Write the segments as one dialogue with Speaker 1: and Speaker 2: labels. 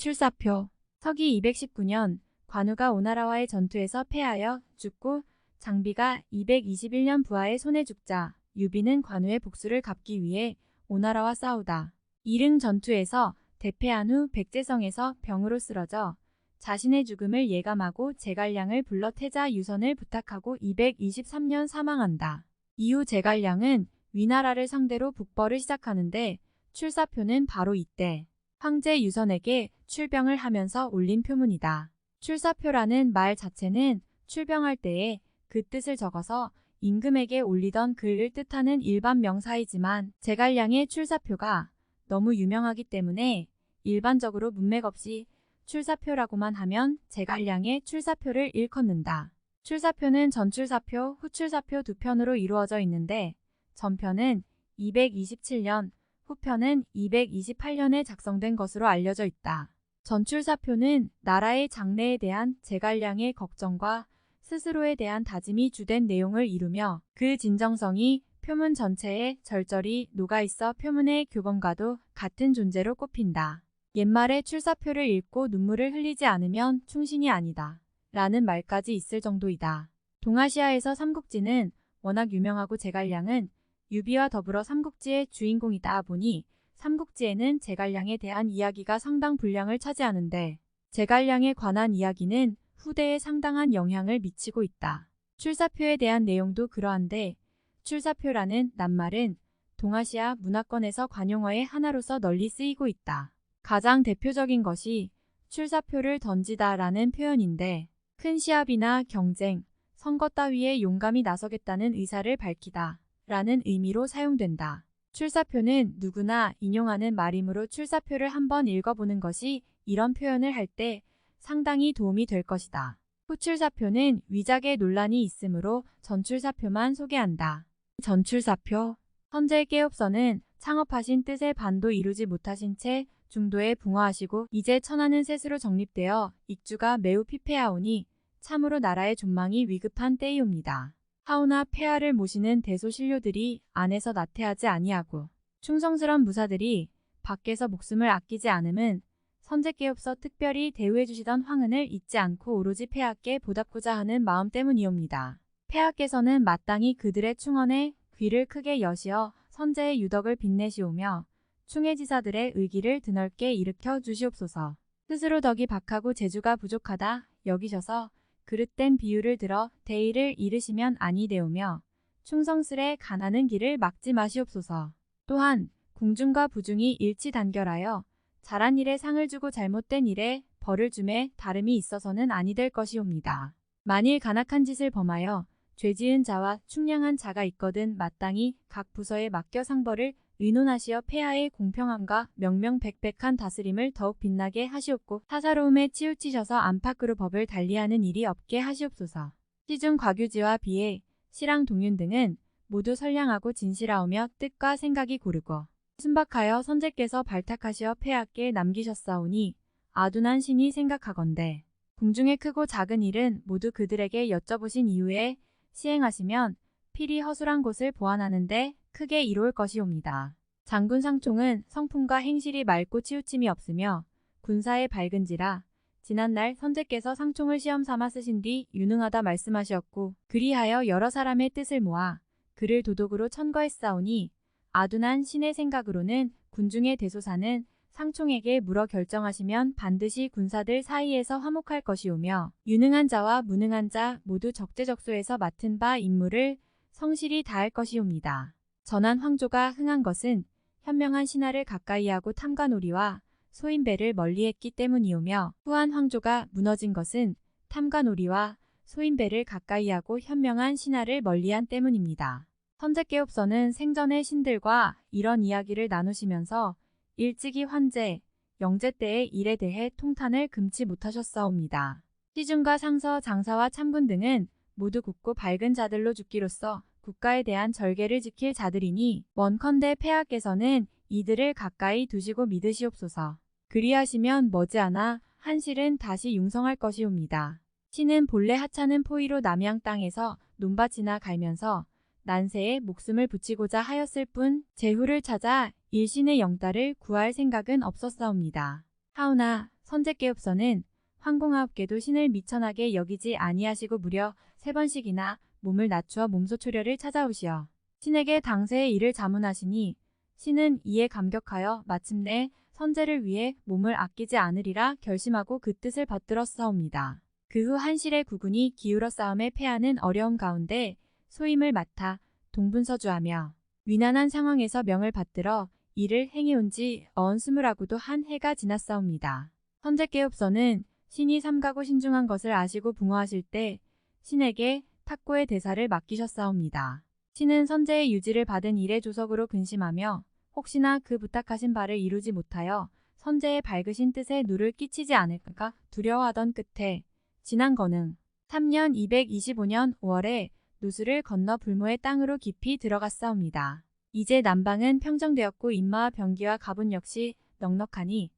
Speaker 1: 출사표. 서기 219년 관우가 오나라와의 전투에서 패하여 죽고 장비가 221년 부하의 손에 죽자 유비는 관우의 복수를 갚기 위해 오나라와 싸우다 이릉 전투에서 대패한 후 백제성에서 병으로 쓰러져 자신의 죽음을 예감하고 제갈량을 불러 태자 유선을 부탁하고 223년 사망한다. 이후 제갈량은 위나라를 상대로 북벌을 시작하는데 출사표는 바로 이때 황제 유선에게 출병을 하면서 올린 표문이다. 출사표라는 말 자체는 출병할 때에 그 뜻을 적어서 임금에게 올리던 글을 뜻하는 일반 명사이지만 제갈량의 출사표가 너무 유명하기 때문에 일반적으로 문맥 없이 출사표라고만 하면 제갈량의 출사표를 일컫는다. 출사표는 전출사표, 후출사표 두 편으로 이루어져 있는데 전편은 227년, 후편은 228년에 작성된 것으로 알려져 있다. 전출사표는 나라의 장래에 대한 제갈량의 걱정과 스스로에 대한 다짐이 주된 내용을 이루며 그 진정성이 표문 전체에 절절히 녹아있어 표문의 교범과도 같은 존재로 꼽힌다. 옛말에 출사표를 읽고 눈물을 흘리지 않으면 충신이 아니다 라는 말까지 있을 정도이다. 동아시아에서 삼국지는 워낙 유명하고 제갈량은 유비와 더불어 삼국지의 주인공이다 보니 삼국지에는 제갈량에 대한 이야기가 상당 분량을 차지하는데 제갈량에 관한 이야기는 후대에 상당한 영향을 미치고 있다. 출사표에 대한 내용도 그러한데 출사표라는 낱말은 동아시아 문화권에서 관용어의 하나로서 널리 쓰이고 있다. 가장 대표적인 것이 출사표를 던지다 라는 표현인데 큰 시합이나 경쟁, 선거 따위에 용감히 나서겠다는 의사를 밝히다 라는 의미로 사용된다. 출사표는 누구나 인용하는 말이므로 출사표를 한번 읽어보는 것이 이런 표현을 할 때 상당히 도움이 될 것이다. 후출사표는 위작의 논란이 있으므로 전출사표만 소개한다. 전출사표. 현재 깨옵서는 창업하신 뜻의 반도 이루지 못하신 채 중도에 붕어하시고 이제 천하는 셋으로 정립되어 익주가 매우 피폐하오니 참으로 나라의 존망이 위급한 때이옵니다. 하오나 폐하를 모시는 대소신료들이 안에서 나태하지 아니하고 충성스런 무사들이 밖에서 목숨을 아끼지 않음은 선제께옵서 특별히 대우해주시던 황은을 잊지 않고 오로지 폐하께 보답고자 하는 마음 때문이옵니다. 폐하께서는 마땅히 그들의 충언에 귀를 크게 여시어 선제의 유덕을 빛내시오며 충해지사들의 의기를 드넓게 일으켜 주시옵소서. 스스로 덕이 박하고 재주가 부족하다 여기셔서 그릇된 비유를 들어 대의를 이르시면 아니되오며 충성스레 가나는 길을 막지 마시옵소서. 또한 궁중과 부중이 일치단결하여 잘한 일에 상을 주고 잘못된 일에 벌을 줌에 다름이 있어서는 아니 될 것이옵니다. 만일 간악한 짓을 범하여 죄지은 자와 충량한 자가 있거든 마땅히 각 부서에 맡겨 상벌을 의논하시어 폐하의 공평함과 명명백백한 다스림을 더욱 빛나게 하시옵고 사사로움에 치우치셔서 안팎으로 법을 달리하는 일이 없게 하시옵소서. 시중 과규지와 비해 시랑 동윤 등은 모두 선량하고 진실하오며 뜻과 생각이 고르고 순박하여 선제께서 발탁하시어 폐하께 남기셨사오니 아둔한 신이 생각하건대 궁중의 크고 작은 일은 모두 그들에게 여쭤보신 이후에 시행하시면 필히 허술한 곳을 보완하는데 크게 이로울 것이옵니다. 장군 상총은 성품과 행실이 맑고 치우침이 없으며 군사에 밝은지라 지난날 선제께서 상총을 시험 삼아 쓰신 뒤 유능하다 말씀하셨고 그리하여 여러 사람의 뜻을 모아 그를 도독으로 천거했사오니 아둔한 신의 생각으로는 군중의 대소사는 상총에게 물어 결정하시면 반드시 군사들 사이에서 화목할 것이오며 유능한 자와 무능한 자 모두 적재적소에서 맡은 바 임무를 성실히 다할 것이옵니다. 전한 황조가 흥한 것은 현명한 신하를 가까이하고 탐관오리와 소인배를 멀리했기 때문이오며 후한 황조가 무너진 것은 탐관오리와 소인배를 가까이하고 현명한 신하를 멀리한 때문입니다. 선제께옵서는 생전의 신들과 이런 이야기를 나누시면서 일찍이 환제, 영제 때의 일에 대해 통탄을 금치 못하셨사옵니다. 시중과 상서, 장사와 참군 등은 모두 굳고 밝은 자들로 죽기로써 국가에 대한 절개를 지킬 자들이니 원컨대 폐하께서는 이들을 가까이 두시고 믿으시옵소서. 그리하시면 머지않아 한실은 다시 융성할 것이옵니다. 신은 본래 하찮은 포위로 남양 땅에서 논밭이나 갈면서 난세에 목숨을 붙이고자 하였을 뿐 제후를 찾아 일신의 영달을 구할 생각은 없었사옵니다. 하오나 선제께옵서는 황공하옵게도 신을 미천하게 여기지 아니하시고 무려 3번씩이나 몸을 낮추어 몸소초려를 찾아오시어 신에게 당세의 일을 자문하시니 신은 이에 감격하여 마침내 선제를 위해 몸을 아끼지 않으리라 결심하고 그 뜻을 받들었사옵니다. 그 후 한실의 구군이 기울어 싸움에 패하는 어려움 가운데 소임을 맡아 동분서주하며 위난한 상황에서 명을 받들어 이를 행해온 지 20하고도 한 해가 지났사옵니다. 선제께옵서는 신이 삼가고 신중한 것을 아시고 붕어하실 때 신에게 탁고의 대사를 맡기셨사옵니다. 신은 선제의 유지를 받은 일의 조석으로 근심하며 혹시나 그 부탁하신 바를 이루지 못하여 선제의 밝으신 뜻에 누를 끼치지 않을까 두려워하던 끝에 지난 건흥 3년 225년 5월에 누수를 건너 불모의 땅으로 깊이 들어갔사옵니다. 이제 남방은 평정되었고 인마와 병기와 가분 역시 넉넉하니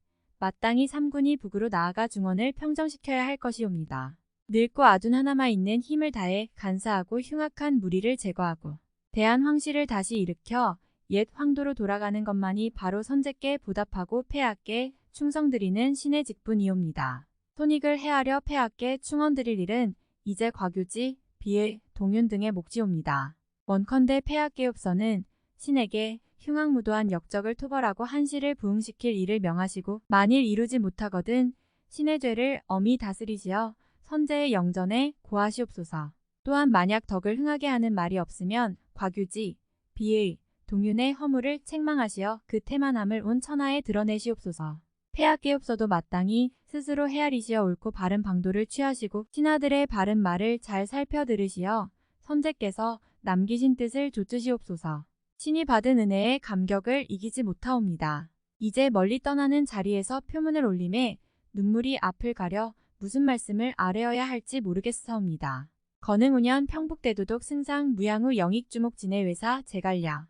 Speaker 1: 마땅히 삼군이 북으로 나아가 중원을 평정시켜야 할 것이옵니다. 늙고 아둔 하나마 있는 힘을 다해 간사하고 흉악한 무리를 제거하고 대한 황실을 다시 일으켜 옛 황도로 돌아가는 것만이 바로 선제께 보답하고 폐하께 충성드리는 신의 직분이옵니다. 손익을 해하려 폐하께 충원드릴 일은 이제 과교지, 비의, 동윤 등의 몫이옵니다. 원컨대 폐하께옵서는 신에게 흉악무도한 역적을 토벌하고 한실을 부응시킬 일을 명하시고 만일 이루지 못하거든 신의 죄를 엄히 다스리시어 선제의 영전에 고하시옵소서. 또한 만약 덕을 흥하게 하는 말이 없으면 과규지, 비의, 동윤의 허물을 책망하시어 그 태만함을 온 천하에 드러내시옵소서. 폐하께옵서도 마땅히 스스로 헤아리시어 옳고 바른 방도를 취하시고 신하들의 바른 말을 잘 살펴 들으시어 선제께서 남기신 뜻을 좇으시옵소서. 신이 받은 은혜의 감격을 이기지 못하옵니다. 이제 멀리 떠나는 자리에서 표문을 올림에 눈물이 앞을 가려 무슨 말씀을 아뢰어야 할지 모르겠사옵니다. 건흥 5년 평북대도독 승상 무양후 영익주목 진해외사 제갈랴